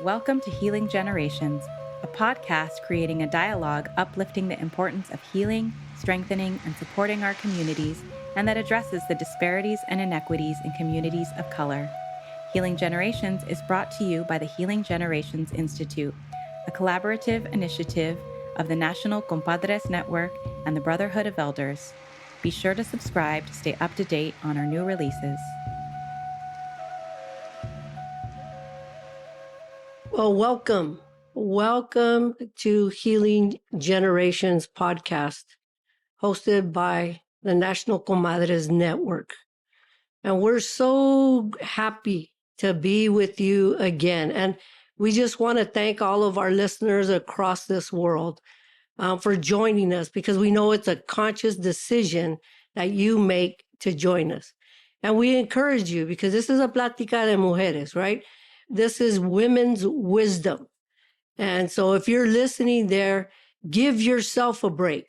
Welcome to Healing Generations, a podcast creating a dialogue uplifting the importance of healing, strengthening, and supporting our communities, and that addresses the disparities and inequities in communities of color. Healing Generations is brought to you by the Healing Generations Institute, a collaborative initiative of the National Compadres Network and the Brotherhood of Elders. Be sure to subscribe to stay up to date on our new releases. Well, welcome to Healing Generations podcast, hosted by the National Comadres Network. And we're so happy to be with you again. And we just want to thank all of our listeners across this world for joining us, because we know it's a conscious decision that you make to join us. And we encourage you, because this is a Plática de Mujeres, right? This is women's wisdom. And so if you're listening there, give yourself a break.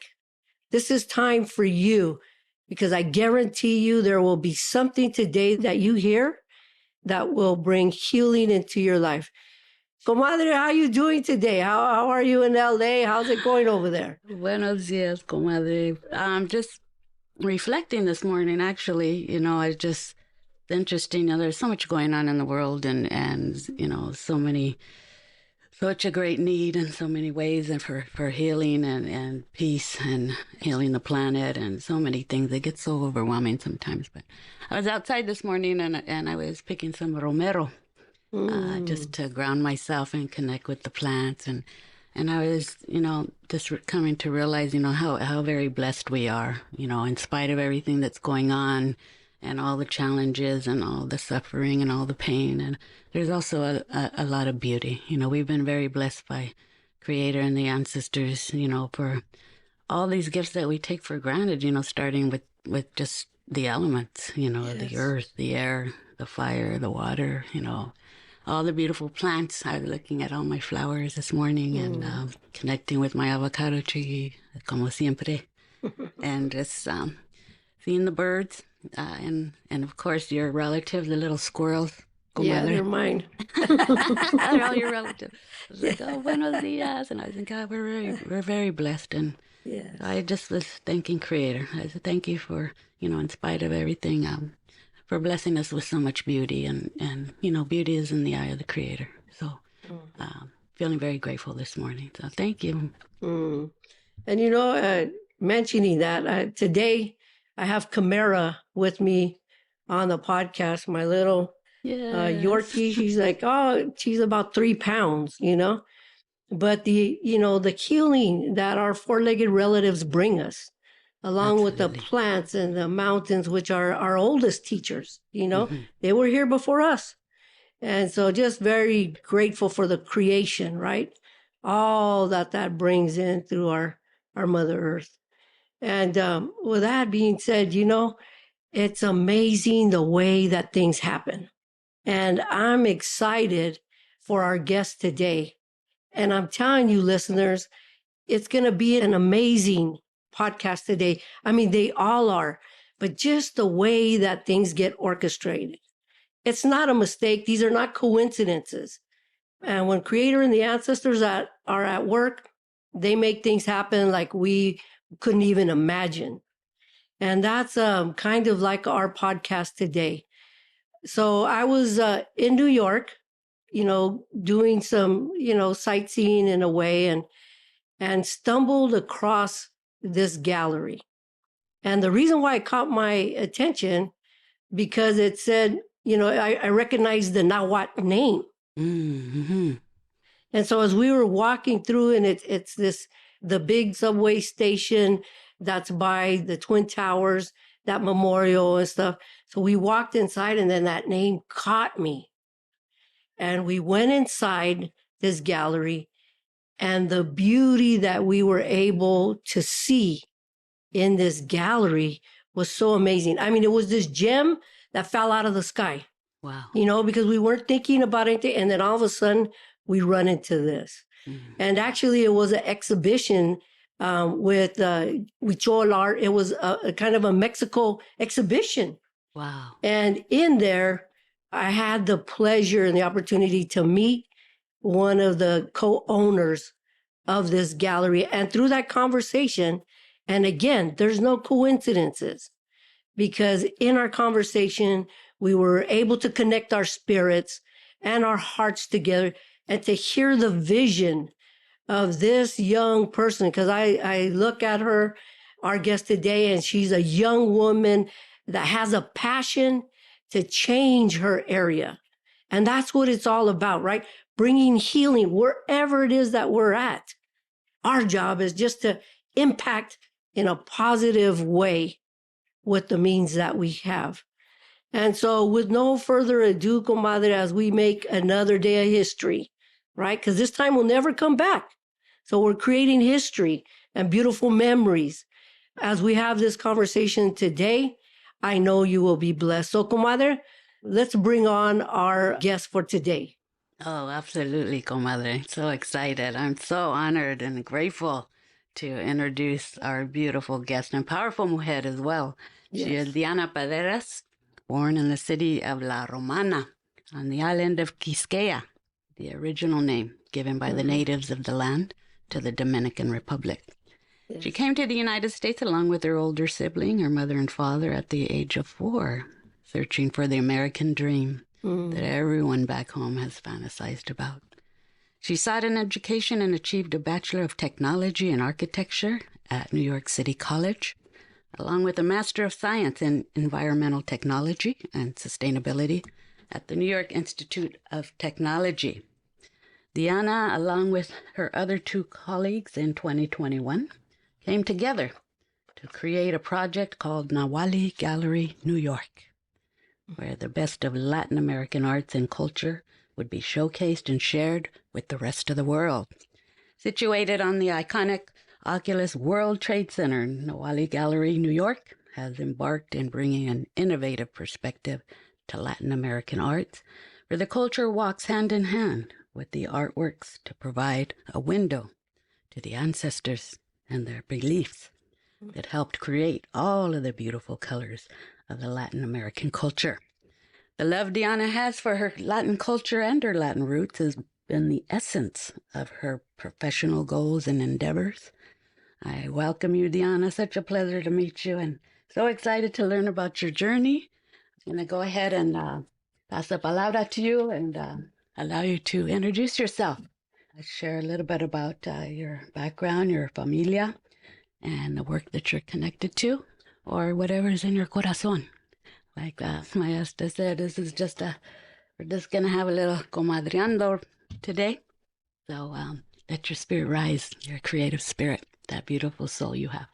This is time for you, because I guarantee you there will be something today that you hear that will bring healing into your life. Comadre, how are you doing today? How are you in LA? How's it going over there? Buenos dias, comadre. I'm just reflecting this morning, actually. It's interesting. There's so much going on in the world and such a great need in so many ways, and for healing and peace and healing the planet and so many things. It gets so overwhelming sometimes. But I was outside this morning and I was picking some romero just to ground myself and connect with the plants. And I was, just coming to realize, how very blessed we are, in spite of everything that's going on and all the challenges and all the suffering and all the pain. And there's also a lot of beauty. We've been very blessed by Creator and the ancestors, for all these gifts that we take for granted, starting with just the elements, Yes. The earth, the air, the fire, the water, all the beautiful plants. I was looking at all my flowers this morning and connecting with my avocado tree, como siempre, and just seeing the birds. And of course, your relative, the little squirrels. Yeah, they're mine. They're all your relatives. I was like, oh, buenos dias. And I was like, God, we're very blessed. And Yes. I just was thanking Creator. I said, thank you for, in spite of everything, for blessing us with so much beauty. And beauty is in the eye of the Creator. So feeling very grateful this morning. So thank you. And, mentioning that, today I have Camara with me on the podcast, my little Yorkie. She's like, she's about 3 pounds, But the healing that our four-legged relatives bring us, along with the plants and the mountains, which are our oldest teachers, they were here before us. And so just very grateful for the creation, right? All that brings in through our Mother Earth. And with that being said, it's amazing the way that things happen. And I'm excited for our guest today. And I'm telling you, listeners, it's going to be an amazing podcast today. I mean, they all are, but just the way that things get orchestrated. It's not a mistake. These are not coincidences. And when Creator and the ancestors are at work, they make things happen like we couldn't even imagine. And that's kind of like our podcast today. So I was in New York, doing some, sightseeing in a way, and stumbled across this gallery. And the reason why it caught my attention, because it said, I recognized the Nahuatl name. Mm-hmm. And so as we were walking through, and it's the big subway station that's by the Twin Towers, that memorial and stuff. So we walked inside, and then that name caught me. And we went inside this gallery, and the beauty that we were able to see in this gallery was so amazing. I mean, it was this gem that fell out of the sky. Wow. Because we weren't thinking about anything. And then all of a sudden we run into this. Mm-hmm. And actually it was an exhibition with Huichol art. It was a kind of a Mexico exhibition. Wow. And in there, I had the pleasure and the opportunity to meet one of the co-owners of this gallery. And through that conversation, and again, there's no coincidences, because in our conversation, we were able to connect our spirits and our hearts together and to hear the vision of this young person. Because I look at her, our guest today, and she's a young woman that has a passion to change her area. And that's what it's all about, right? Bringing healing wherever it is that we're at. Our job is just to impact in a positive way with the means that we have. And so with no further ado, comadre, as we make another day of history, right? Because this time will never come back. So we're creating history and beautiful memories. As we have this conversation today, I know you will be blessed. So, comadre, let's bring on our guest for today. Oh, absolutely, comadre. So excited. I'm so honored and grateful to introduce our beautiful guest and powerful mujer as well. Yes. She is Dahiana Paredes, born in the city of La Romana on the island of Quisqueya, the original name given by the natives of the land to the Dominican Republic. Yes. She came to the United States along with her older sibling, her mother and father, at the age of 4, searching for the American dream that everyone back home has fantasized about. She sought an education and achieved a Bachelor of Technology in Architecture at New York City College, along with a Master of Science in Environmental Technology and Sustainability at the New York Institute of Technology. Dahiana, along with her other 2 colleagues in 2021, came together to create a project called Nawali Gallery, New York, where the best of Latin American arts and culture would be showcased and shared with the rest of the world. Situated on the iconic Oculus World Trade Center, Nawali Gallery, New York, has embarked in bringing an innovative perspective to Latin American arts, where the culture walks hand in hand with the artworks to provide a window to the ancestors and their beliefs that helped create all of the beautiful colors of the Latin American culture. The love Dahiana has for her Latin culture and her Latin roots has been the essence of her professional goals and endeavors. I welcome you, Dahiana. Such a pleasure to meet you, and so excited to learn about your journey. I'm going to go ahead and pass the palabra to you and allow you to introduce yourself. Share a little bit about your background, your familia, and the work that you're connected to, or whatever is in your corazón. Like Maestra said, we're just going to have a little comadreando today. So let your spirit rise, your creative spirit, that beautiful soul you have.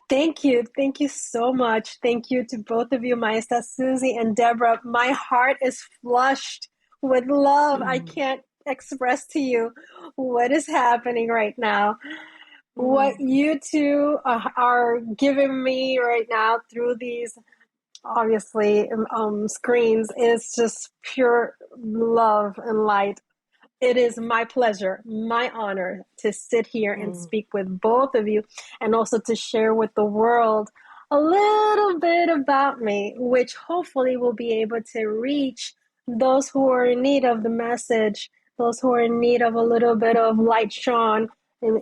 Thank you. Thank you so much. Thank you to both of you, Maestra Susie and Deborah. My heart is flushed with love. I can't express to you what is happening right now. What you two are giving me right now through these, obviously, screens is just pure love and light. It is my pleasure, my honor to sit here and speak with both of you, and also to share with the world a little bit about me, which hopefully will be able to reach those who are in need of the message, those who are in need of a little bit of light shone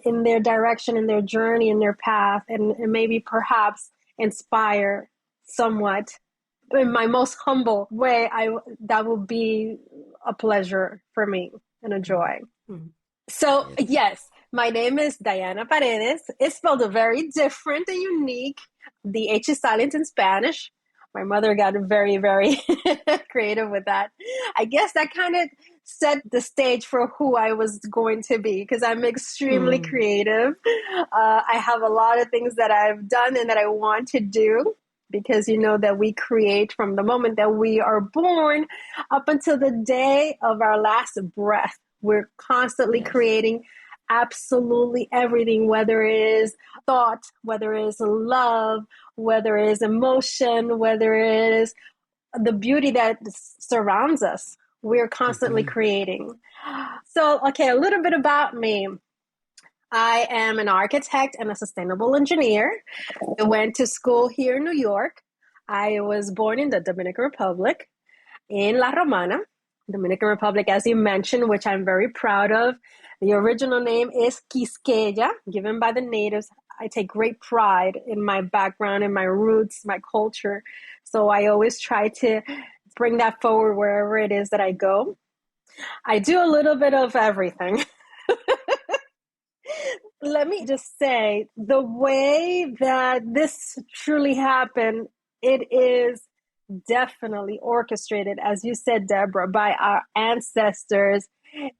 in their direction, in their journey, in their path, and maybe perhaps inspire somewhat. In my most humble way, that will be a pleasure for me and a joy. So yes, my name is Dahiana Paredes. It's spelled very different and unique. The H is silent in Spanish. My mother got very, very creative with that. I guess that kind of set the stage for who I was going to be, because I'm extremely creative. I have a lot of things that I've done and that I want to do, because you know that we create from the moment that we are born up until the day of our last breath. We're constantly creating absolutely everything, whether it is thought, whether it is love, whether it is emotion, whether it is the beauty that surrounds us. We're constantly creating. So, okay, a little bit about me. I am an architect and a sustainable engineer. I went to school here in New York. I was born in the Dominican Republic, in La Romana, Dominican Republic, as you mentioned, which I'm very proud of. The original name is Quisqueya, given by the natives. I take great pride in my background, in my roots, my culture. So I always try to bring that forward wherever it is that I go. I do a little bit of everything. Let me just say, the way that this truly happened, it is definitely orchestrated, as you said, Deborah, by our ancestors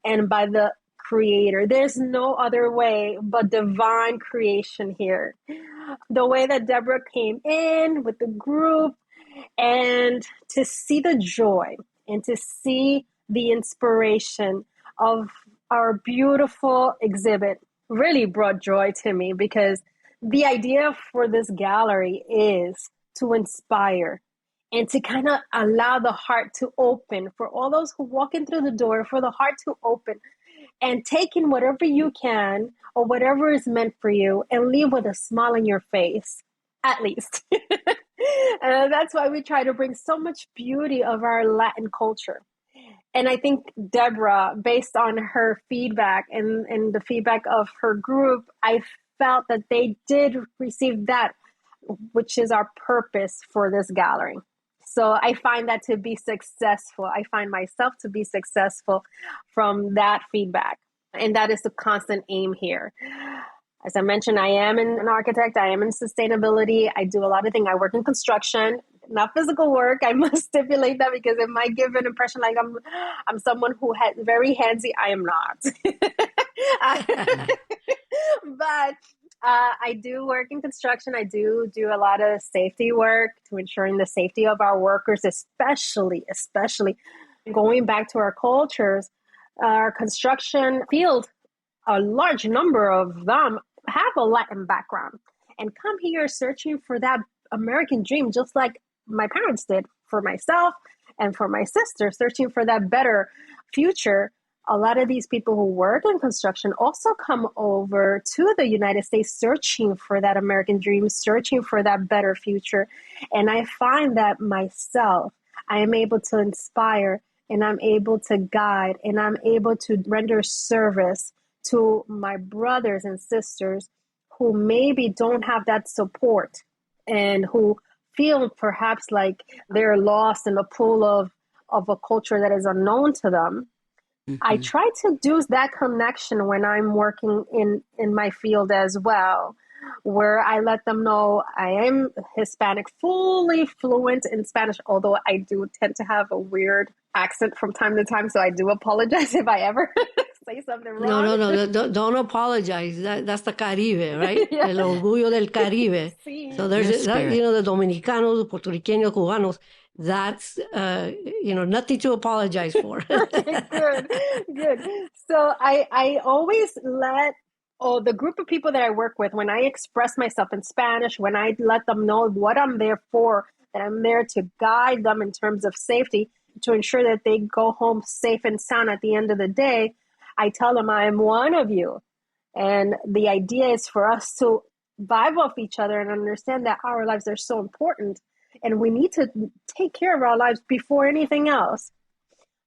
and by the creator. There's no other way but divine creation here. The way that Deborah came in with the group, and to see the joy and to see the inspiration of our beautiful exhibit really brought joy to me, because the idea for this gallery is to inspire and to kind of allow the heart to open for all those who walk in through the door, for the heart to open and take in whatever you can or whatever is meant for you and leave with a smile on your face, at least. That's why we try to bring so much beauty of our Latin culture. And I think Deborah, based on her feedback and the feedback of her group, I felt that they did receive that, which is our purpose for this gallery. So I find that to be successful. I find myself to be successful from that feedback. And that is the constant aim here. As I mentioned, I am an architect. I am in sustainability. I do a lot of things. I work in construction, not physical work. I must stipulate that, because it might give an impression like I'm someone who has very handsy. I am not. But I do work in construction. I do a lot of safety work to ensuring the safety of our workers, especially going back to our cultures. Our construction field, a large number of them have a Latin background and come here searching for that American dream, just like my parents did for myself and for my sister, searching for that better future. A lot of these people who work in construction also come over to the United States searching for that American dream, searching for that better future. And I find that myself, I am able to inspire, and I'm able to guide, and I'm able to render service to my brothers and sisters who maybe don't have that support and who feel perhaps like they're lost in a pool of a culture that is unknown to them. I try to do that connection when I'm working in my field as well, where I let them know I am Hispanic, fully fluent in Spanish, although I do tend to have a weird accent from time to time, so I do apologize if I ever say something wrong. No, don't apologize. That's the Caribe, right? Yeah. El orgullo del Caribe. Sí. So there's, the Dominicanos, Puerto Ricanos, Cubanos, that's, nothing to apologize for. Okay, good. So I always let the group of people that I work with, when I express myself in Spanish, when I let them know what I'm there for, that I'm there to guide them in terms of safety, to ensure that they go home safe and sound at the end of the day, I tell them I am one of you. And the idea is for us to vibe off each other and understand that our lives are so important. And we need to take care of our lives before anything else.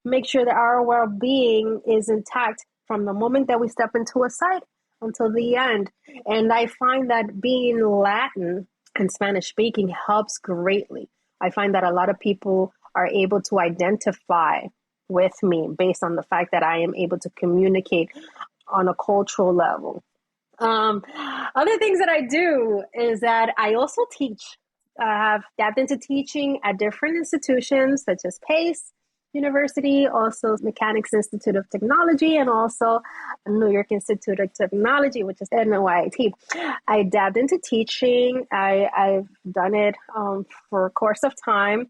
Make sure that our well-being is intact from the moment that we step into a site until the end. And I find that being Latin and Spanish speaking helps greatly. I find that a lot of people are able to identify with me based on the fact that I am able to communicate on a cultural level. Other things that I do is that I also teach. I have dabbed into teaching at different institutions such as PACE University, also Mechanics Institute of Technology, and also New York Institute of Technology, which is NYIT. I dabbed into teaching. I've done it for a course of time,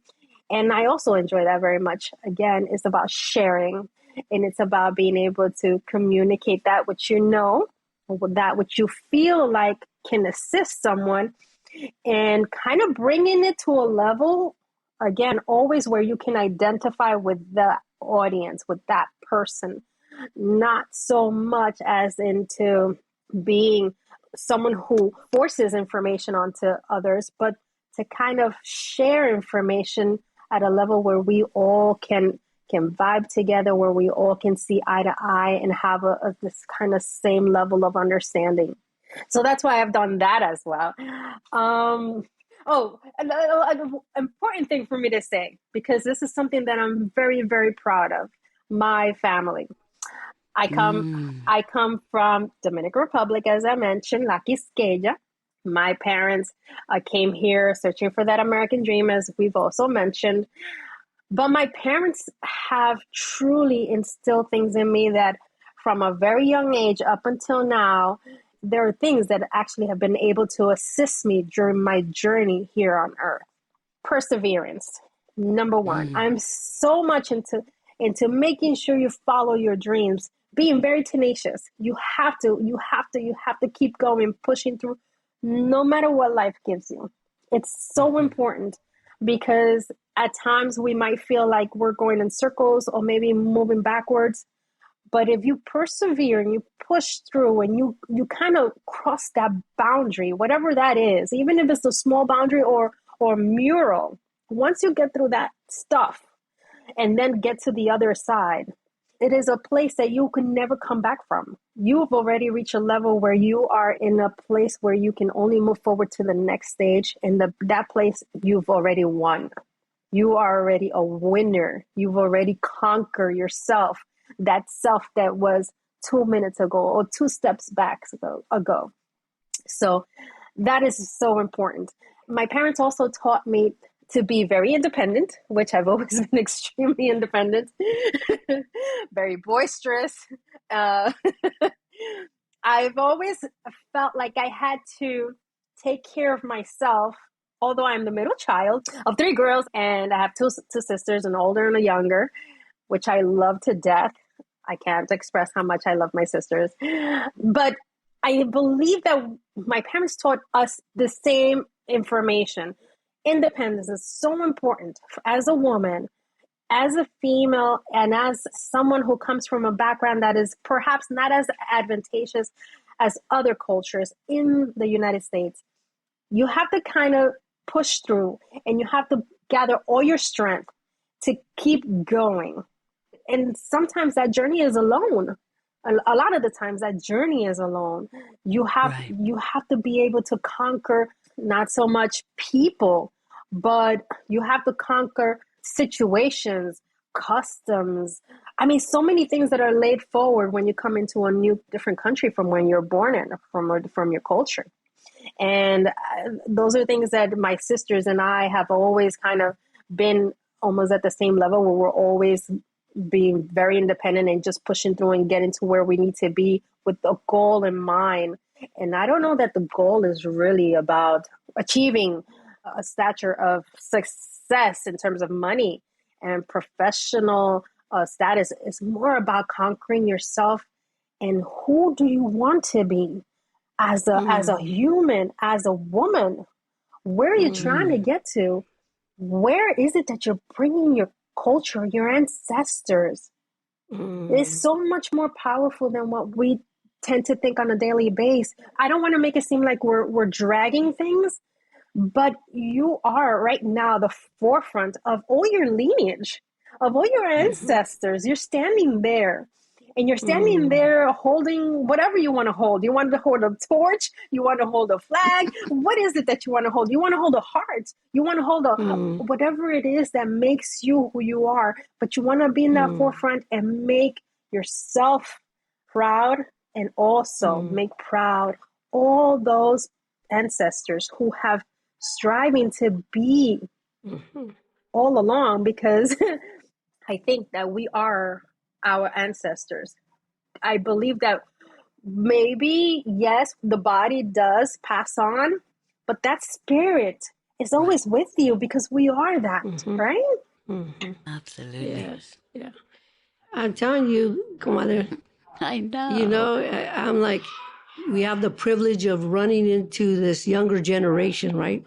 and I also enjoy that very much. Again, it's about sharing, and it's about being able to communicate that which you know, that which you feel like can assist someone, and kind of bringing it to a level, again, always where you can identify with the audience, with that person, not so much as into being someone who forces information onto others, but to kind of share information at a level where we all can can vibe together, where we all can see eye to eye and have this kind of same level of understanding. So that's why I've done that as well. An important thing for me to say, because this is something that I'm very, very proud of, my family. I come from Dominican Republic, as I mentioned, La Quisqueya. My parents came here searching for that American dream, as we've also mentioned. But my parents have truly instilled things in me that from a very young age up until now, there are things that actually have been able to assist me during my journey here on earth. Perseverance, number one. I'm so much into making sure you follow your dreams, being very tenacious. You have to keep going, pushing through, no matter what life gives you. It's so important, because at times we might feel like we're going in circles or maybe moving backwards. But if you persevere and you push through and you kind of cross that boundary, whatever that is, even if it's a small boundary or mural, once you get through that stuff and then get to the other side, it is a place that you can never come back from. You've already reached a level where you are in a place where you can only move forward to the next stage. And that place, you've already won. You are already a winner. You've already conquered yourself, that self that was 2 minutes ago or 2 steps back ago. So that is so important. My parents also taught me to be very independent, which I've always been extremely independent, very boisterous. I've always felt like I had to take care of myself, although I'm the middle child of 3 girls, and I have two sisters, an older and a younger, which I love to death. I can't express how much I love my sisters. But I believe that my parents taught us the same information. Independence is so important as a woman, as a female, and as someone who comes from a background that is perhaps not as advantageous as other cultures in the United States. You have to kind of push through, and you have to gather all your strength to keep going. And sometimes that journey is alone. A lot of the times that journey is alone. You have to be able to conquer not so much people, but you have to conquer situations, customs. I mean, so many things that are laid forward when you come into a new, different country from when you're born in, from your culture. And those are things that my sisters and I have always kind of been almost at the same level, where we're always being very independent and just pushing through and getting to where we need to be with a goal in mind. And I don't know that the goal is really about achieving a stature of success in terms of money and professional status. It's more about conquering yourself and who do you want to be as a human, as a woman. Where are you trying to get to? Where is it that you're bringing your culture, your ancestors? It's so much more powerful than what we tend to think on a daily basis. I don't want to make it seem like we're dragging things, but you are right now the forefront of all your lineage, of all your ancestors. You're standing there. And you're standing there holding whatever you want to hold. You want to hold a torch? You want to hold a flag? What is it that you want to hold? You want to hold a heart. You want to hold whatever it is that makes you who you are. But you want to be in that forefront and make yourself proud, and also make proud all those ancestors who have striving to be all along, because I think that we are our ancestors. I believe that maybe, yes, the body does pass on, but that spirit is always with you, because we are that, right? Absolutely. Yes. Yeah. I'm telling you, comadre, I know. you know, I'm like, we have the privilege of running into this younger generation, right?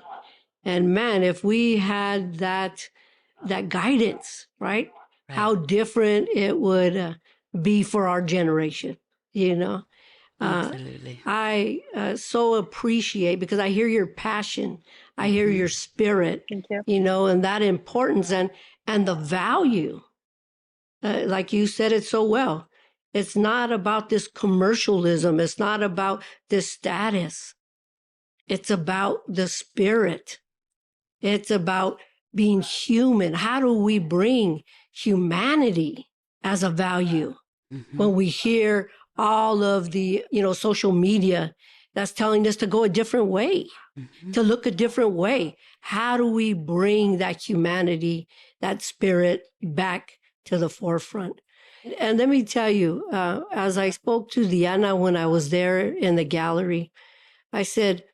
And man, if we had that guidance, right? How different it would be for our generation, you know? Absolutely. I so appreciate, because I hear your passion, I hear your spirit, Thank you. you know, and that importance and the value like you said it so well, it's not about this commercialism. It's not about this status. It's about the spirit. It's about being human. How do we bring humanity as a value when we hear all of the, social media that's telling us to go a different way, to look a different way? How do we bring that humanity, that spirit back to the forefront? And let me tell you, as I spoke to Dahiana when I was there in the gallery, I said,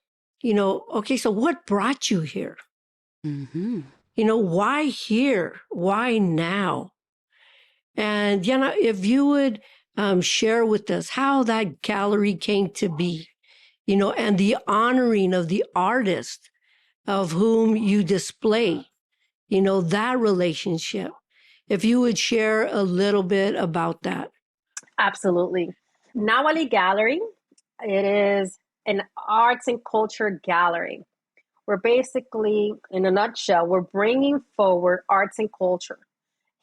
okay, so what brought you here? Why here? Why now? And, if you would share with us how that gallery came to be, and the honoring of the artist of whom you display, that relationship. If you would share a little bit about that. Absolutely. Nawali Gallery, it is an arts and culture gallery. We're basically, in a nutshell, we're bringing forward arts and culture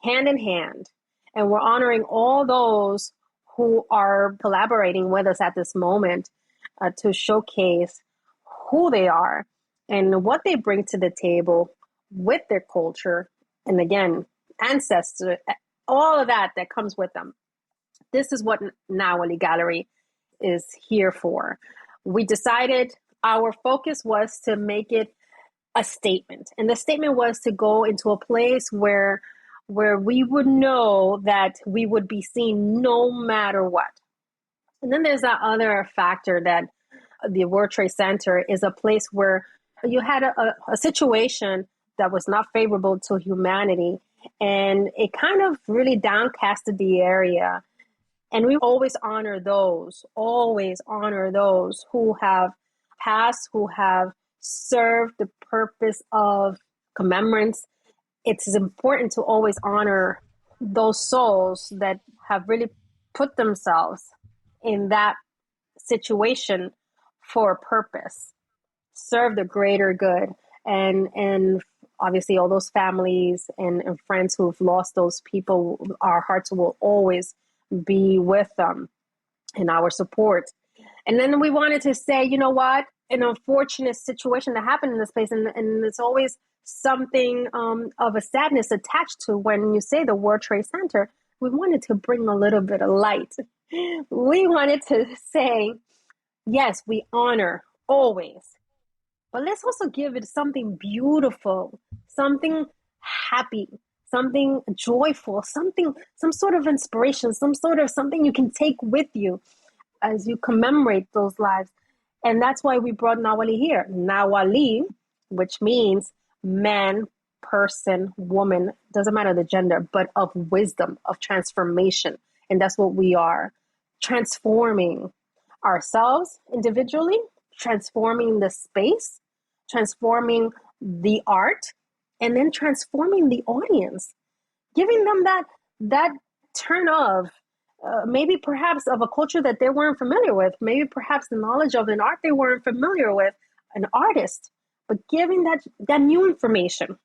hand in hand. And we're honoring all those who are collaborating with us at this moment to showcase who they are and what they bring to the table with their culture. And again, ancestors, all of that comes with them. This is what Nawali Gallery is here for. We decided our focus was to make it a statement. And the statement was to go into a place where we would know that we would be seen no matter what. And then there's that other factor that the World Trade Center is a place where you had a situation that was not favorable to humanity. And it kind of really downcasted the area. And we always honor those who have passed, who have served the purpose of commemorance. It's important to always honor those souls that have really put themselves in that situation for a purpose, serve the greater good. And obviously all those families and friends who've lost those people, our hearts will always be with them in our support. And then we wanted to say, you know what, an unfortunate situation that happened in this place, and it's always something of a sadness attached to when you say the World Trade Center. We wanted to bring a little bit of light. We wanted to say, yes, we honor always, but let's also give it something beautiful, something happy, something joyful, some sort of inspiration, something you can take with you as you commemorate those lives. And that's why we brought Nawali here. Nawali, which means man, person, woman, doesn't matter the gender, but of wisdom, of transformation. And that's what we are. Transforming ourselves individually, transforming the space, transforming the art, and then transforming the audience, giving them that turn of maybe perhaps of a culture that they weren't familiar with, maybe perhaps the knowledge of an art they weren't familiar with, an artist, but giving that new information.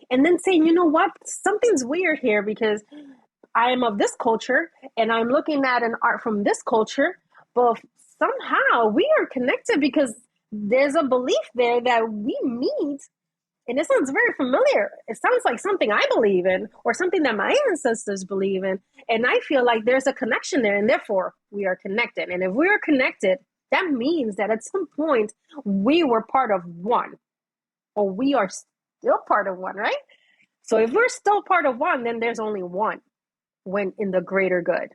And then saying, you know what, something's weird here because I am of this culture and I'm looking at an art from this culture, but somehow we are connected because there's a belief there that we meet. And it sounds very familiar. It sounds like something I believe in or something that my ancestors believe in. And I feel like there's a connection there and therefore we are connected. And if we are connected, that means that at some point we were part of one, or we are still part of one, right? So if we're still part of one, then there's only one when in the greater good.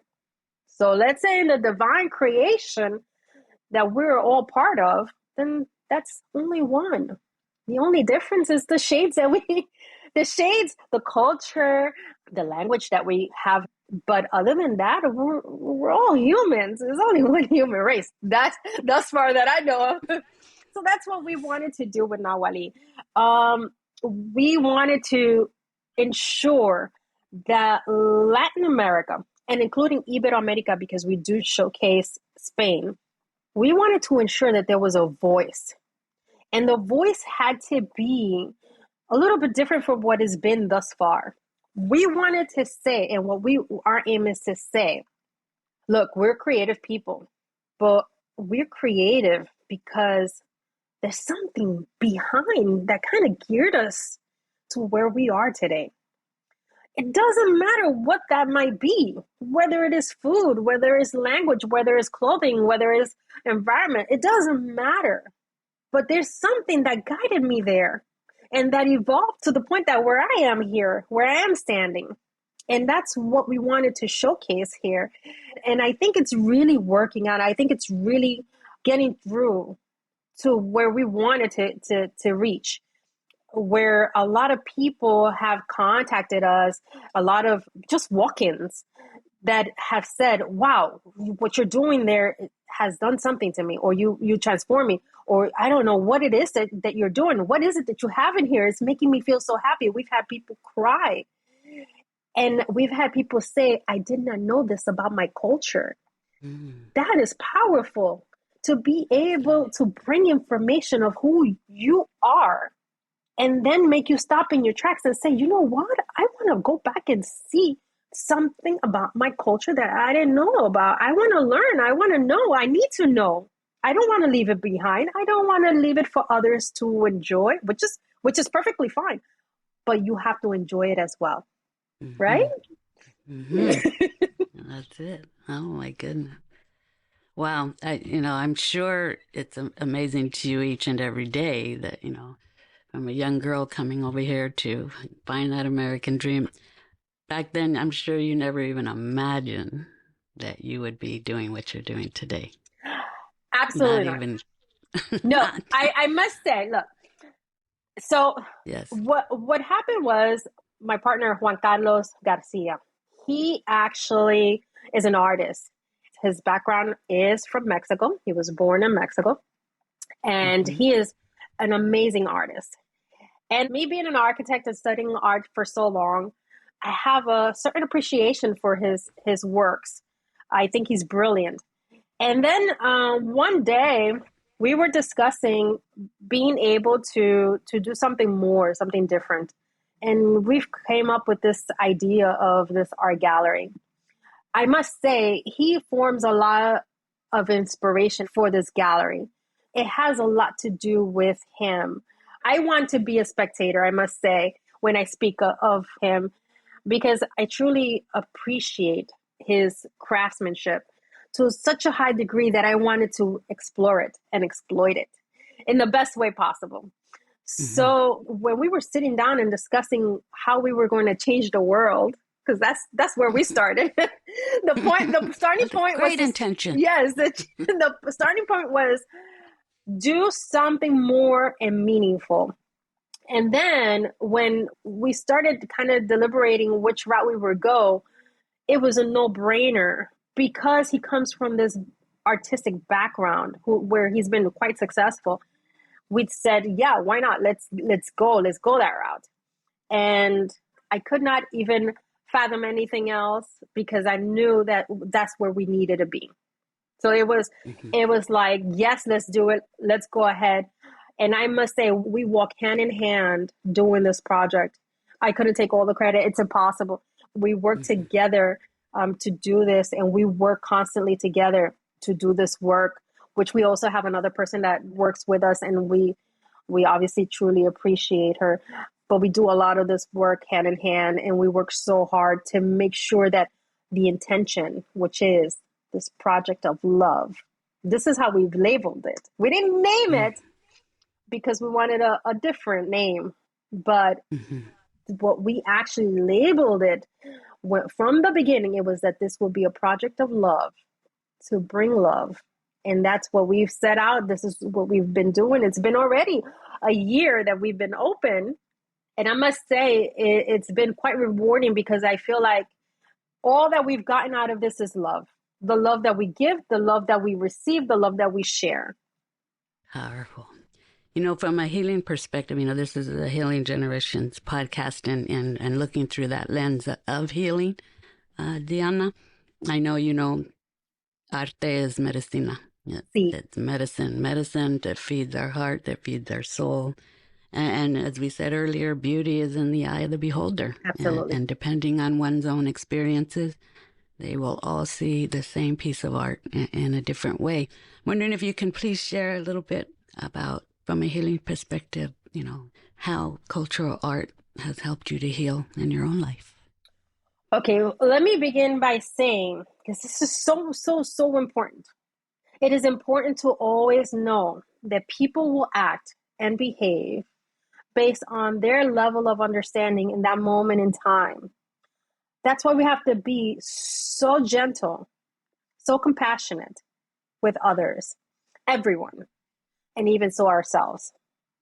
So let's say in the divine creation that we're all part of, then that's only one. The only difference is the shades, the culture, the language that we have. But other than that, we're all humans. There's only one human race. That's thus far that I know of. So that's what we wanted to do with Nawali. We wanted to ensure that Latin America, and including Iberoamerica, because we do showcase Spain, we wanted to ensure that there was a voice. And the voice had to be a little bit different from what has been thus far. we wanted to say, and our aim is to say, look, we're creative people, but we're creative because there's something behind that kind of geared us to where we are today. It doesn't matter what that might be, whether it is food, whether it's language, whether it's clothing, whether it's environment, it doesn't matter. But there's something that guided me there and that evolved to the point that where I am here, where I am standing. And that's what we wanted to showcase here. And I think it's really working out. I think it's really getting through to where we wanted to reach, where a lot of people have contacted us, a lot of just walk-ins that have said, wow, what you're doing there has done something to me, or you transform me, or I don't know what it is that you're doing. What is it that you have in here? It's making me feel so happy. We've had people cry. And we've had people say, I did not know this about my culture. That is powerful, to be able to bring information of who you are and then make you stop in your tracks and say, you know what? I want to go back and see something about my culture that I didn't know about. I want to learn. I want to know. I need to know. I don't want to leave it behind. I don't want to leave it for others to enjoy, which is perfectly fine. But you have to enjoy it as well. Right? That's it. Oh my goodness. Wow. I'm sure it's amazing to you each and every day that, from a young girl coming over here to find that American dream. Back then, I'm sure you never even imagined that you would be doing what you're doing today. Absolutely not. Not. Even. No, Not. I must say, look, so yes. What happened was my partner, Juan Carlos Garcia, he actually is an artist. His background is from Mexico. He was born in Mexico, and he is an amazing artist. And me being an architect and studying art for so long, I have a certain appreciation for his works. I think he's brilliant. And then one day we were discussing being able to do something more, something different. And we've came up with this idea of this art gallery. I must say, he forms a lot of inspiration for this gallery. It has a lot to do with him. I want to be a spectator, I must say, when I speak of him, because I truly appreciate his craftsmanship to such a high degree that I wanted to explore it and exploit it in the best way possible. So when we were sitting down and discussing how we were going to change the world, because that's where we started. The starting point was great intention. Yes, the starting point was do something more and meaningful. And then when we started kind of deliberating which route we would go, it was a no-brainer because he comes from this artistic background where he's been quite successful. We'd said, yeah, why not? Let's go that route. And I could not even fathom anything else because I knew that that's where we needed to be. So it was like, yes, let's do it. Let's go ahead. And I must say, we walk hand in hand doing this project. I couldn't take all the credit. It's impossible. We work together to do this, and we work constantly together to do this work, which we also have another person that works with us, and we obviously truly appreciate her. But we do a lot of this work hand in hand, and we work so hard to make sure that the intention, which is this project of love, this is how we've labeled it. We didn't name it because we wanted a different name, but what we actually labeled it from the beginning, it was that this will be a project of love to bring love. And that's what we've set out. This is what we've been doing. It's been already a year that we've been open. And I must say, it's been quite rewarding because I feel like all that we've gotten out of this is love. The love that we give, the love that we receive, the love that we share. Powerful. From a healing perspective, this is the Healing Generations podcast and looking through that lens of healing. Diana, I know arte is medicina. Sí. It's medicine that feeds our heart, that feeds our soul. And as we said earlier, beauty is in the eye of the beholder. Absolutely. And depending on one's own experiences, they will all see the same piece of art in a different way. Wondering if you can please share a little bit about, from a healing perspective, how cultural art has helped you to heal in your own life. Okay, let me begin by saying, because this is so, so, so important. It is important to always know that people will act and behave based on their level of understanding in that moment in time. That's why we have to be so gentle, so compassionate with others, everyone, and even so ourselves.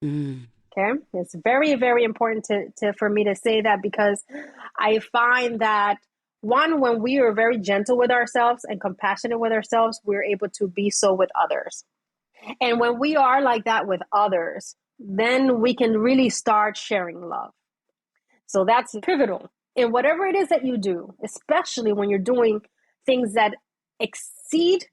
Okay, it's very, very important for me to say that, because I find that one, when we are very gentle with ourselves and compassionate with ourselves, we're able to be so with others. And when we are like that with others, then we can really start sharing love. So that's pivotal in whatever it is that you do, especially when you're doing things that exceed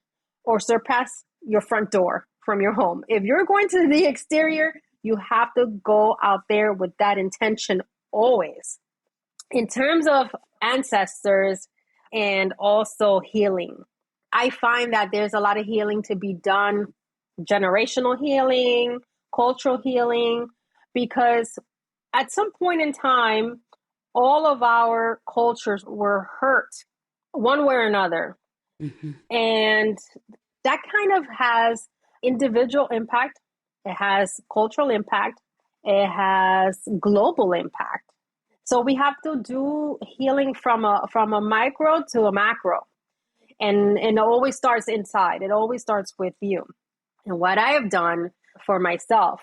or surpass your front door from your home. If you're going to the exterior, you have to go out there with that intention always. In terms of ancestors and also healing, I find that there's a lot of healing to be done, generational healing, cultural healing, because at some point in time, all of our cultures were hurt one way or another. Mm-hmm. And that kind of has individual impact. It has cultural impact. It has global impact. So we have to do healing from a micro to a macro. And it always starts inside. It always starts with you. And what I have done for myself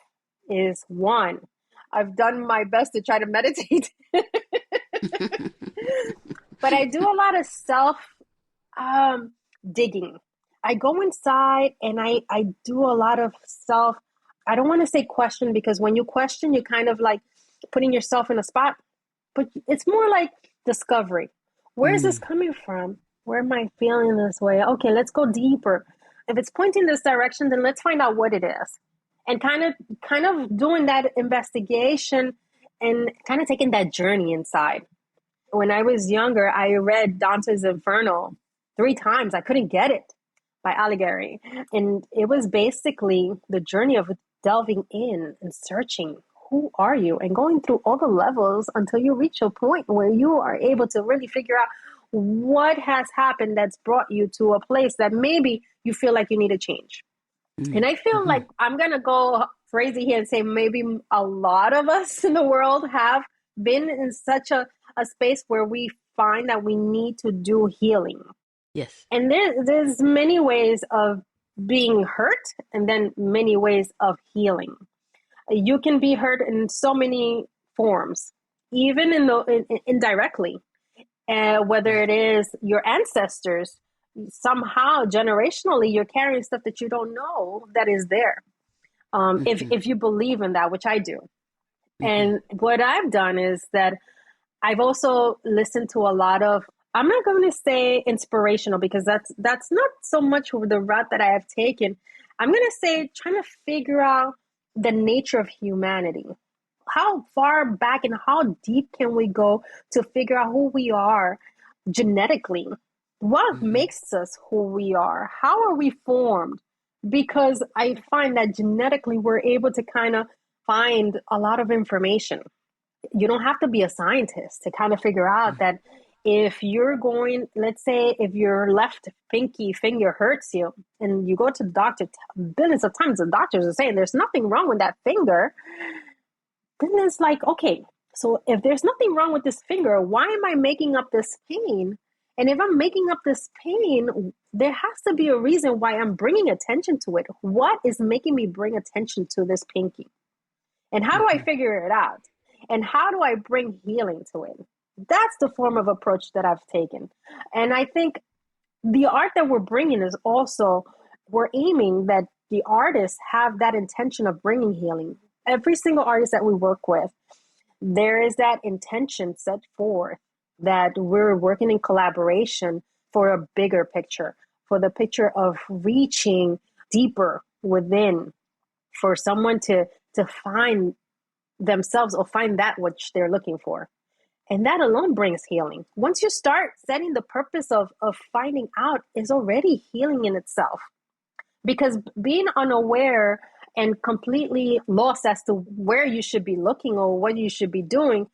is, one, I've done my best to try to meditate. But I do a lot of self digging. I go inside and I do a lot of self, I don't want to say question, because when you question, you kind of like putting yourself in a spot, but it's more like discovery. Where is this coming from? Where am I feeling this way? Okay, let's go deeper. If it's pointing this direction, then let's find out what it is. And kind of doing that investigation and kind of taking that journey inside. When I was younger, I read Dante's Inferno 3 times. I couldn't get it, by Alighieri. And it was basically the journey of delving in and searching, who are you? And going through all the levels until you reach a point where you are able to really figure out what has happened that's brought you to a place that maybe you feel like you need to change. And I feel like I'm going to go crazy here and say maybe a lot of us in the world have been in such a space where we find that we need to do healing. Yes. And there's many ways of being hurt, and then many ways of healing. You can be hurt in so many forms, even indirectly, whether it is your ancestors. Somehow, generationally, you're carrying stuff that you don't know that is there. If you believe in that, which I do. And what I've done is that I've also listened to a lot of, I'm not going to say inspirational, because that's not so much the route that I have taken. I'm going to say trying to figure out the nature of humanity. How far back and how deep can we go to figure out who we are genetically? What makes us who we are? How are we formed? Because I find that genetically we're able to kind of find a lot of information. You don't have to be a scientist to kind of figure out that if you're going, let's say if your left pinky finger hurts you and you go to the doctor billions of times, the doctors are saying there's nothing wrong with that finger. Then it's like, okay, so if there's nothing wrong with this finger, why am I making up this pain? And if I'm making up this pain, there has to be a reason why I'm bringing attention to it. What is making me bring attention to this pinky? And how do I figure it out? And how do I bring healing to it? That's the form of approach that I've taken. And I think the art that we're bringing is also, we're aiming that the artists have that intention of bringing healing. Every single artist that we work with, there is that intention set forth that we're working in collaboration for a bigger picture, for the picture of reaching deeper within, for someone to find themselves or find that which they're looking for. And that alone brings healing. Once you start setting the purpose of finding out is already healing in itself. Because being unaware and completely lost as to where you should be looking or what you should be doing,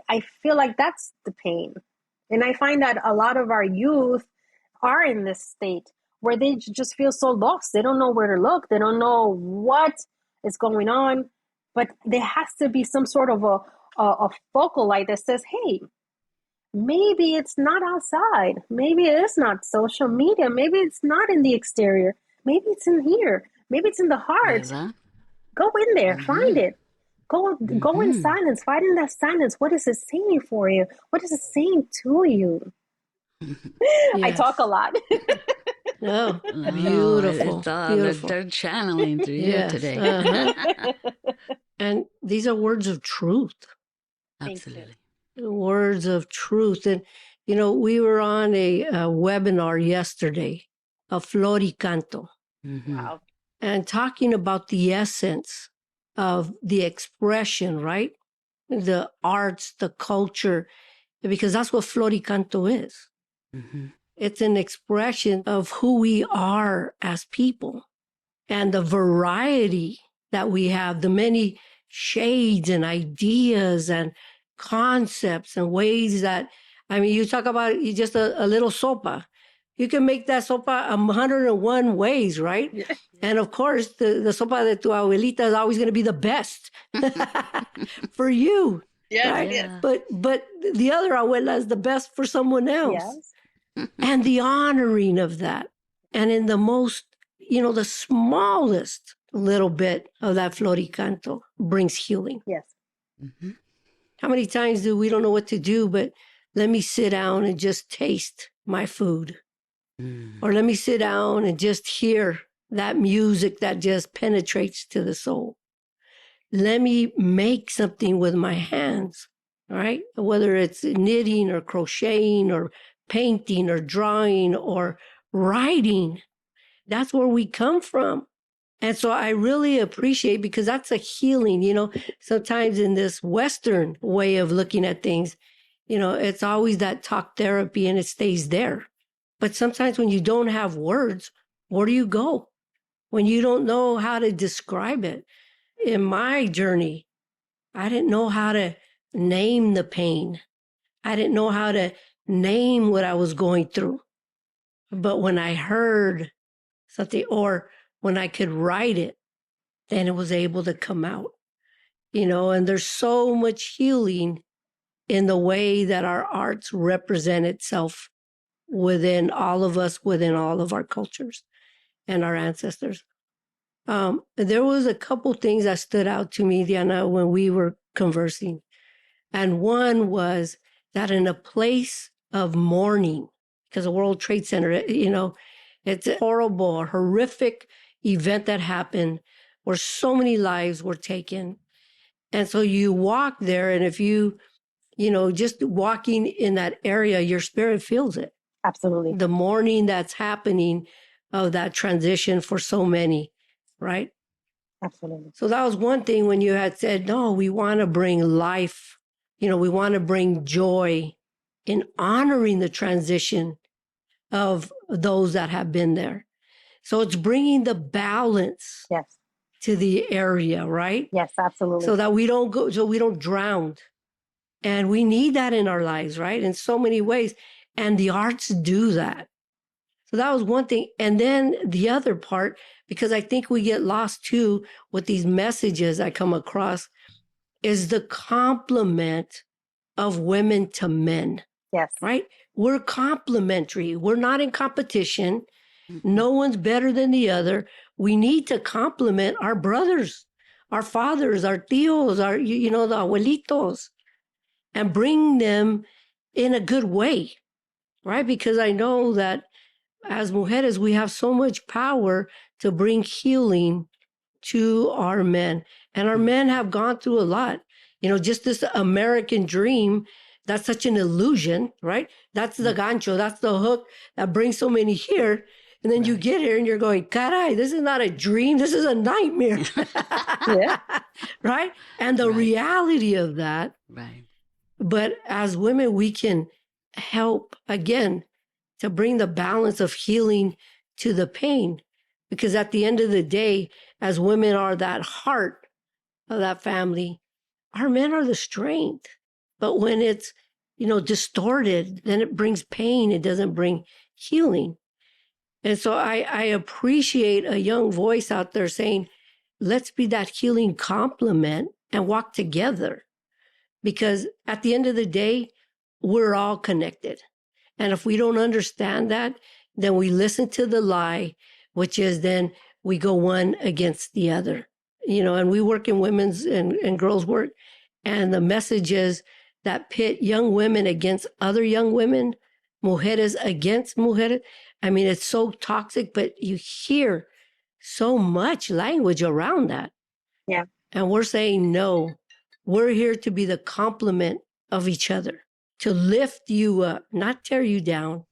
I feel like that's the pain. And I find that a lot of our youth are in this state where they just feel so lost. They don't know where to look. They don't know what is going on. But there has to be some sort of a focal light that says, hey, maybe it's not outside. Maybe it is not social media. Maybe it's not in the exterior. Maybe it's in here. Maybe it's in the heart. Go in there, find it. Go in silence. Find in that silence. What is it saying for you? What is it saying to you? Yes. I talk a lot. Oh, beautiful. They're channeling through you today. And these are words of truth. Absolutely. Words of truth. And, we were on a webinar yesterday, a Floricanto. Wow. And talking about the essence of the expression, right? The arts, the culture, because that's what Floricanto is. It's an expression of who we are as people and the variety that we have, the many shades and ideas and concepts and ways that, you talk about just a little sopa. You can make that sopa 101 ways, right? Yeah. And of course, the sopa de tu abuelita is always going to be the best for you. Yes, right? Yes. But the other abuela is the best for someone else. Yes. And the honoring of that. And in the most, the smallest little bit of that floricanto brings healing. Yes. How many times do we don't know what to do, but let me sit down and just taste my food. Or let me sit down and just hear that music that just penetrates to the soul. Let me make something with my hands, right? Whether it's knitting or crocheting or painting or drawing or writing. That's where we come from. And so I really appreciate, because that's a healing, sometimes in this Western way of looking at things, it's always that talk therapy and it stays there. But sometimes when you don't have words, where do you go? When you don't know how to describe it. In my journey, I didn't know how to name the pain. I didn't know how to name what I was going through. But when I heard something, or when I could write it, then it was able to come out. And there's so much healing in the way that our arts represent itself within all of us, within all of our cultures and our ancestors. There was a couple things that stood out to me, Diana, when we were conversing. And one was that in a place of mourning, because the World Trade Center, it's a horrible, horrific event that happened where so many lives were taken. And so you walk there, and if you, just walking in that area, your spirit feels it. Absolutely. The mourning that's happening of that transition for so many, right? Absolutely. So that was one thing when you had said, no, we want to bring life, we want to bring joy in honoring the transition of those that have been there. So it's bringing the balance to the area, right? Yes, absolutely. So that we don't drown. And we need that in our lives, right? In so many ways. And the arts do that. So that was one thing. And then the other part, because I think we get lost too with these messages I come across, is the compliment of women to men. Yes. Right? We're complementary. We're not in competition. No one's better than the other. We need to compliment our brothers, our fathers, our tios, our, the abuelitos, and bring them in a good way. Right? Because I know that as mujeres, we have so much power to bring healing to our men. And our men have gone through a lot. Just this American dream, that's such an illusion, right? That's the gancho, that's the hook that brings so many here. And then you get here and you're going, caray, this is not a dream. This is a nightmare. Yeah. Right? And the reality of that. Right. But as women, we can help, again, to bring the balance of healing to the pain. Because at the end of the day, as women are that heart of that family, our men are the strength. But when it's, distorted, then it brings pain. It doesn't bring healing. And so I appreciate a young voice out there saying, let's be that healing complement and walk together. Because at the end of the day, we're all connected. And if we don't understand that, then we listen to the lie, which is then we go one against the other. And we work in women's and girls' work. And the message is that pit young women against other young women, mujeres against mujeres. I mean, it's so toxic, but you hear so much language around that. Yeah. And we're saying, no, we're here to be the complement of each other, to lift you up, not tear you down.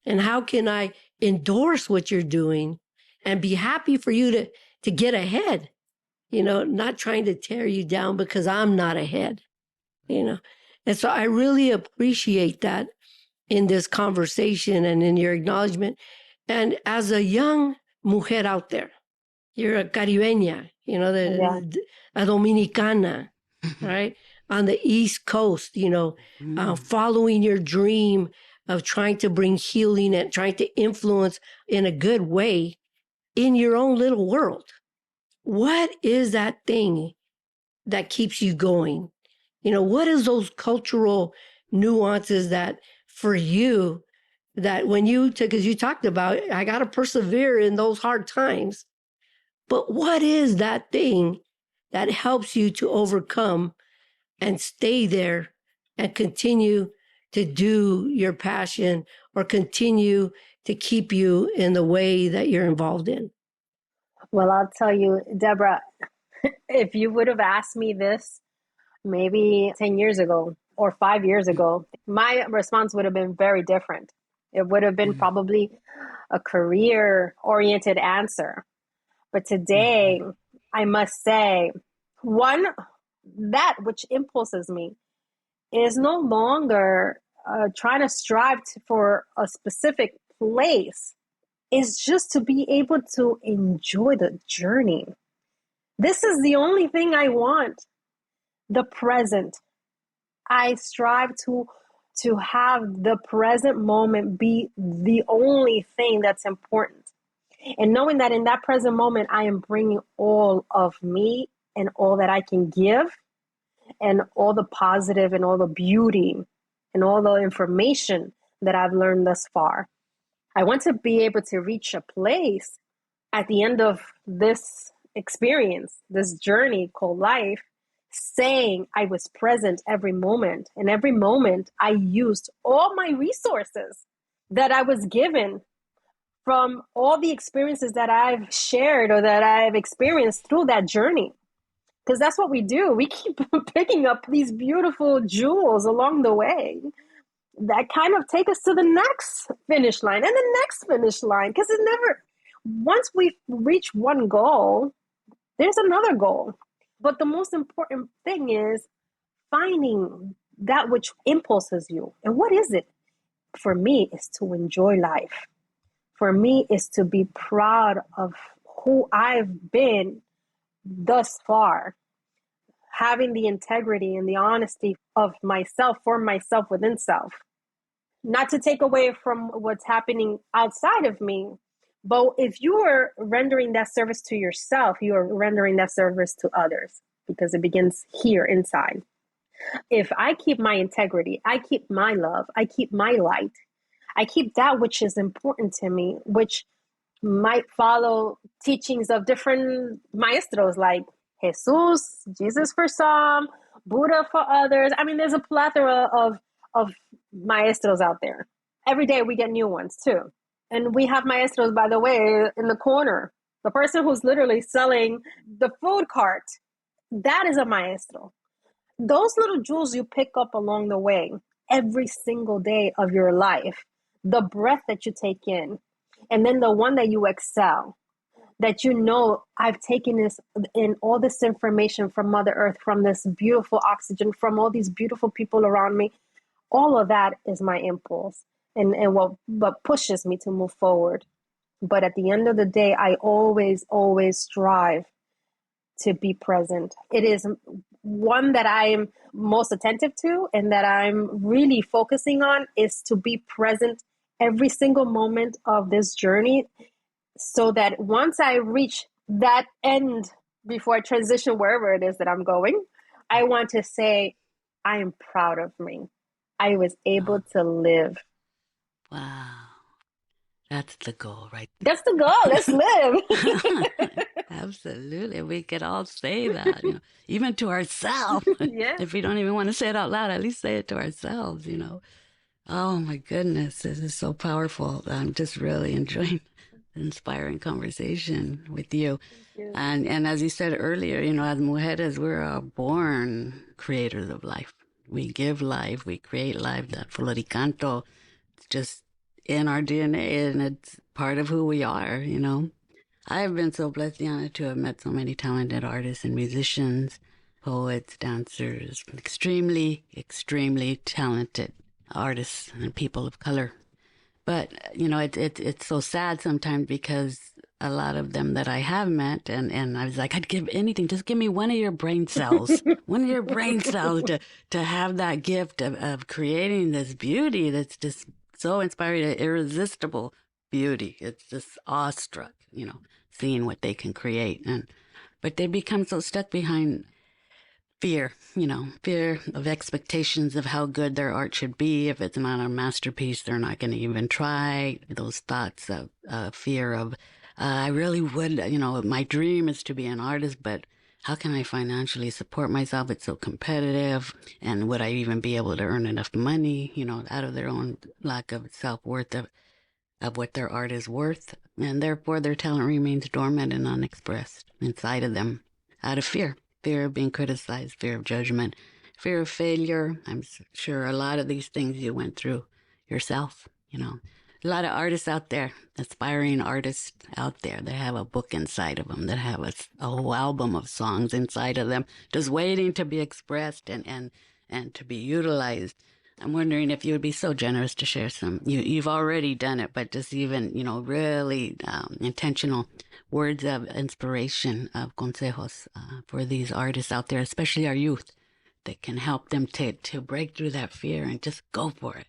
And how can I endorse what you're doing and be happy for you to get ahead? Not trying to tear you down because I'm not ahead, And so I really appreciate that in this conversation and in your acknowledgement. And as a young mujer out there, you're a Caribeña, a Dominicana, right? On the East Coast, following your dream of trying to bring healing and trying to influence in a good way in your own little world. What is that thing that keeps you going? What is those cultural nuances that for you, that when because you talked about, I got to persevere in those hard times. But what is that thing that helps you to overcome and stay there and continue to do your passion or continue to keep you in the way that you're involved in? Well, I'll tell you, Deborah, if you would have asked me this maybe 10 years ago or 5 years ago, my response would have been very different. It would have been probably a career-oriented answer. But today, I must say, one, that which impulses me is no longer trying to strive for a specific place. Is just to be able to enjoy the journey. This is the only thing I want. The present. I strive to have the present moment be the only thing that's important. And knowing that in that present moment, I am bringing all of me and all that I can give and all the positive and all the beauty and all the information that I've learned thus far. I want to be able to reach a place at the end of this experience, this journey called life, saying I was present every moment. And every moment I used all my resources that I was given from all the experiences that I've shared or that I've experienced through that journey. Because that's what we do. We keep picking up these beautiful jewels along the way that kind of take us to the next finish line and the next finish line. Because it never, once we reach one goal, there's another goal. But the most important thing is finding that which impulses you. And what is it? For me, is to enjoy life. For me, is to be proud of who I've been thus far. Having the integrity and the honesty of myself, for myself, within self. Not to take away from what's happening outside of me, but if you are rendering that service to yourself, you are rendering that service to others because it begins here inside. If I keep my integrity, I keep my love, I keep my light, I keep that which is important to me, which might follow teachings of different maestros like Jesus, Jesus for some, Buddha for others. I mean, there's a plethora of maestros out there. Every day we get new ones too. And we have maestros, by the way, in the corner. The person who's literally selling the food cart, that is a maestro. Those little jewels you pick up along the way, every single day of your life, the breath that you take in, And then the one that you excel, that you know, I've taken this in all this information from Mother Earth, from this beautiful oxygen, from all these beautiful people around me. All of that is my impulse and what pushes me to move forward. But at the end of the day, I always strive to be present. It is one that I'm most attentive to and that I'm really focusing on, is to be present every single moment of this journey, so that once I reach that end, before I transition wherever it is that I'm going, I want to say, I am proud of me. I was able to live. Wow. That's the goal right there. That's the goal. Let's live. Absolutely. We could all say that, even to ourselves. Yeah. If we don't even want to say it out loud, at least say it to ourselves. Oh my goodness, this is so powerful. I'm just really enjoying the inspiring conversation with you. And as you said earlier, as mujeres, we're born creators of life. We give life, we create life. That floricanto, it's just in our DNA, and it's part of who we are. I have been so blessed, Diana, to have met so many talented artists and musicians, poets, dancers, extremely, extremely talented artists and people of color. But, it's so sad sometimes, because a lot of them that I have met, and I was like, I'd give anything, just give me one of your brain cells, to have that gift of creating this beauty that's just so inspiring, irresistible beauty. It's just awestruck, seeing what they can create. But they become so stuck behind fear of expectations of how good their art should be. If it's not a masterpiece, they're not going to even try. Those thoughts of fear of, I really would, my dream is to be an artist, but how can I financially support myself? It's so competitive. And would I even be able to earn enough money, out of their own lack of self-worth of what their art is worth. And therefore their talent remains dormant and unexpressed inside of them, out of fear of being criticized, fear of judgment, fear of failure. I'm sure a lot of these things you went through yourself. A lot of artists out there, aspiring artists out there, that have a book inside of them, that have a whole album of songs inside of them, just waiting to be expressed and to be utilized. I'm wondering if you would be so generous to share some. You've already done it, but just even, really intentional words of inspiration, of consejos for these artists out there, especially our youth, that can help them to break through that fear and just go for it.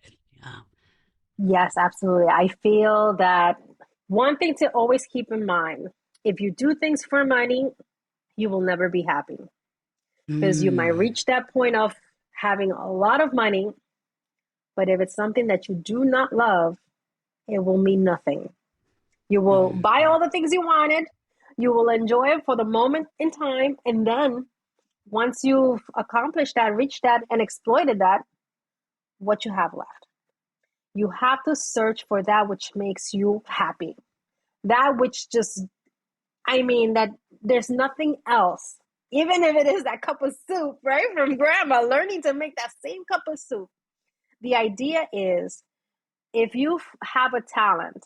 Yes, absolutely. I feel that one thing to always keep in mind, if you do things for money, you will never be happy, because you might reach that point of having a lot of money, but if it's something that you do not love, it will mean nothing. You will buy all the things you wanted. You will enjoy it for the moment in time. And then once you've accomplished that, reached that, and exploited that, what you have left? You have to search for that which makes you happy. That which just, that there's nothing else. Even if it is that cup of soup, right? From grandma, learning to make that same cup of soup. The idea is, if you have a talent,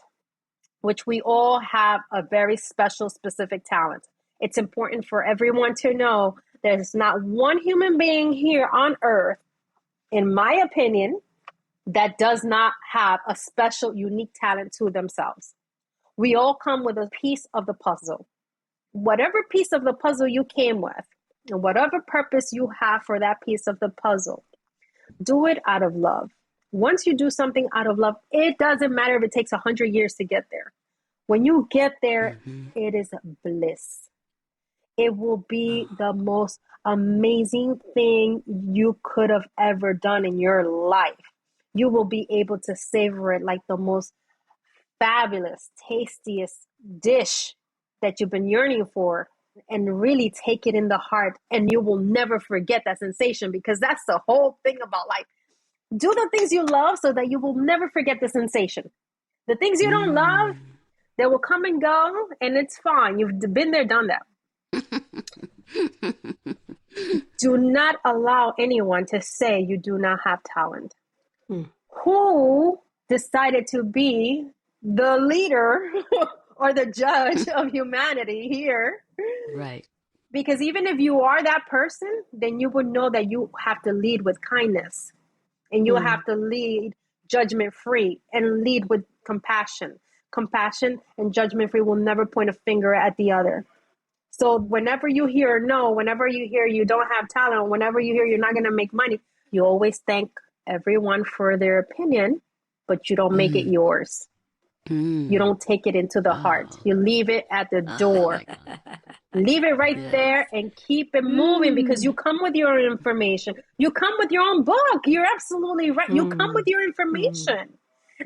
which we all have a very special, specific talent, it's important for everyone to know there's not one human being here on earth, in my opinion, that does not have a special, unique talent to themselves. We all come with a piece of the puzzle. Whatever piece of the puzzle you came with, and whatever purpose you have for that piece of the puzzle, do it out of love. Once you do something out of love, it doesn't matter if it takes 100 years to get there. When you get there, it is bliss. It will be the most amazing thing you could have ever done in your life. You will be able to savor it like the most fabulous, tastiest dish that you've been yearning for, and really take it in the heart, and you will never forget that sensation, because that's the whole thing about life. Do the things you love so that you will never forget the sensation. The things you don't love, they will come and go, and it's fine. You've been there, done that. Do not allow anyone to say you do not have talent. Who decided to be the leader or the judge of humanity here. Right. Because even if you are that person, then you would know that you have to lead with kindness, and you have to lead judgment free and lead with compassion. Compassion and judgment free will never point a finger at the other. So whenever you hear no, whenever you hear you don't have talent, whenever you hear you're not going to make money, you always thank everyone for their opinion, but you don't make it yours. You don't take it into the heart. You leave it at the door. Leave it right there and keep it moving, because you come with your information. You come with your own book. You're absolutely right. You come with your information.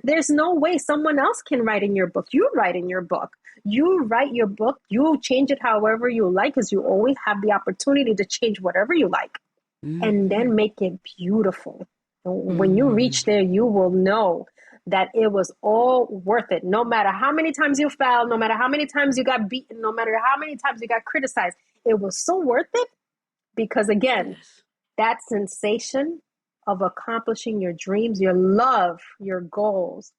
There's no way someone else can write in your book. You write in your book. You write your book. You change it however you like, because you always have the opportunity to change whatever you like, and then make it beautiful. When you reach there, you will know that it was all worth it. No matter how many times you fell, no matter how many times you got beaten, no matter how many times you got criticized, it was so worth it, because again, that sensation of accomplishing your dreams, your love, your goals,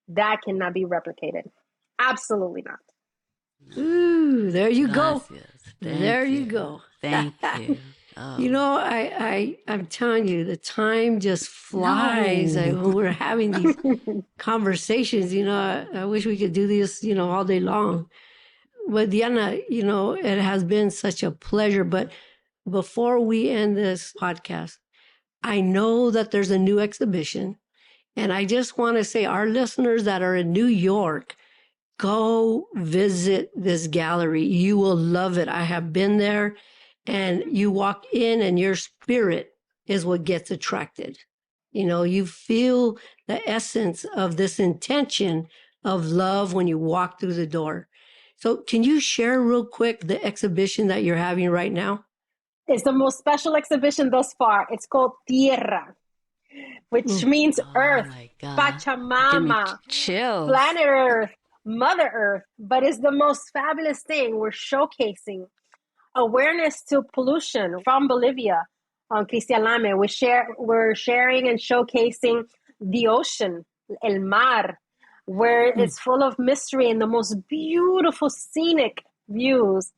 that cannot be replicated. Absolutely not. Ooh, there you go. There you go. Thank you. Oh. You know, I'm telling you, the time just flies. When we're having these conversations, you know, I wish we could do this, you know, all day long. But Diana, you know, it has been such a pleasure. But before we end this podcast, I know that there's a new exhibition. And I just want to say, our listeners that are in New York, go visit this gallery. You will love it. I have been there, and you walk in and your spirit is what gets attracted. You know, you feel the essence of this intention of love when you walk through the door. So can you share real quick the exhibition that you're having right now? It's the most special exhibition thus far. It's called Tierra, which means earth, Pachamama, planet Earth, Mother Earth. But it's the most fabulous thing. We're showcasing awareness to pollution from Bolivia on Cristian Lame. We're sharing and showcasing the ocean, El Mar, where it's full of mystery and the most beautiful scenic views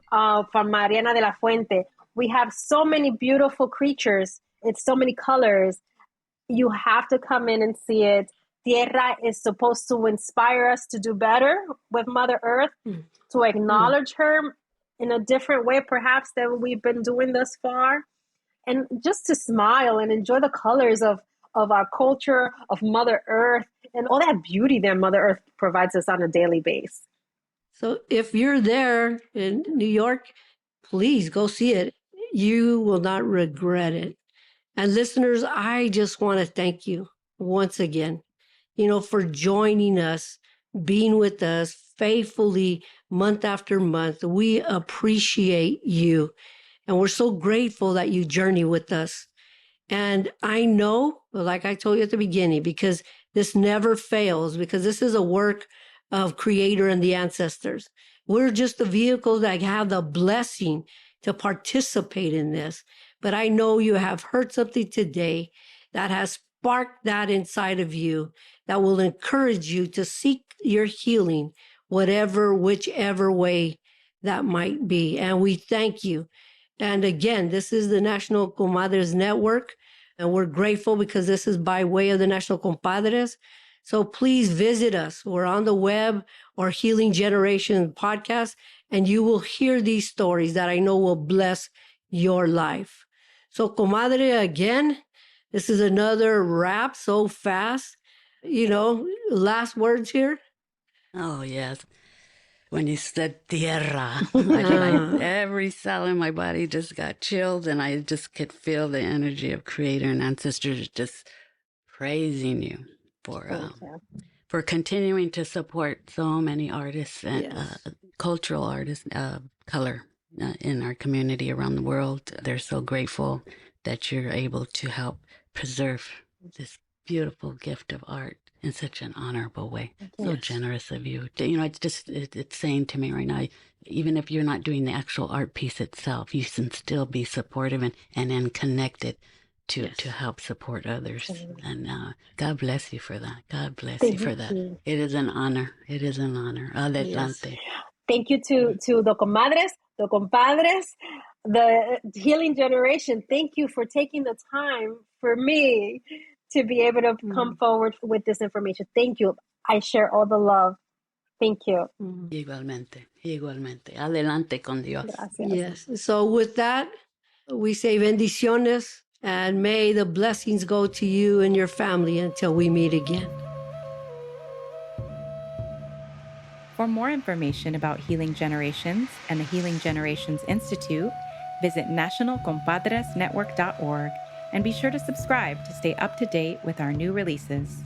from Mariana de la Fuente. We have so many beautiful creatures. It's so many colors. You have to come in and see it. Tierra is supposed to inspire us to do better with Mother Earth, to acknowledge her in a different way, perhaps, than we've been doing thus far. And just to smile and enjoy the colors of our culture, of Mother Earth, and all that beauty that Mother Earth provides us on a daily basis. So if you're there in New York, please go see it. You will not regret it. And listeners, I just want to thank you once again, you know, for joining us, being with us faithfully month after month. We appreciate you. And we're so grateful that you journey with us. And I know, like I told you at the beginning, because this never fails, because this is a work of Creator and the ancestors. We're just the vehicles that have the blessing to participate in this. But I know you have heard something today that has sparked that inside of you that will encourage you to seek your healing, whichever way that might be. And we thank you. And again, this is the National Comadres Network, and we're grateful because this is by way of the National Compadres. So please visit us. We're on the web or Healing Generation podcast, and you will hear these stories that I know will bless your life. So, comadre, again, this is another wrap so fast. You know, last words here? Oh, yes. When you said tierra, every cell in my body just got chilled, and I just could feel the energy of Creator and ancestors just praising you for continuing to support so many artists and cultural artists of color in our community around the world. They're so grateful that you're able to help preserve this beautiful gift of art in such an honorable way. So generous of you. You know, it's saying to me right now, even if you're not doing the actual art piece itself, you can still be supportive and connected to help support others. And God bless you for that. God bless Thank you for that. you. It is an honor. It is an honor. Adelante. Thank you to the comadres, the compadres, the healing generation. Thank you for taking the time for me to be able to come forward with this information. Thank you. I share all the love. Thank you. Igualmente, igualmente. Adelante con Dios. Gracias. Yes. So with that, we say bendiciones, and may the blessings go to you and your family until we meet again. For more information about Healing Generations and the Healing Generations Institute, visit nationalcompadresnetwork.org and be sure to subscribe to stay up to date with our new releases.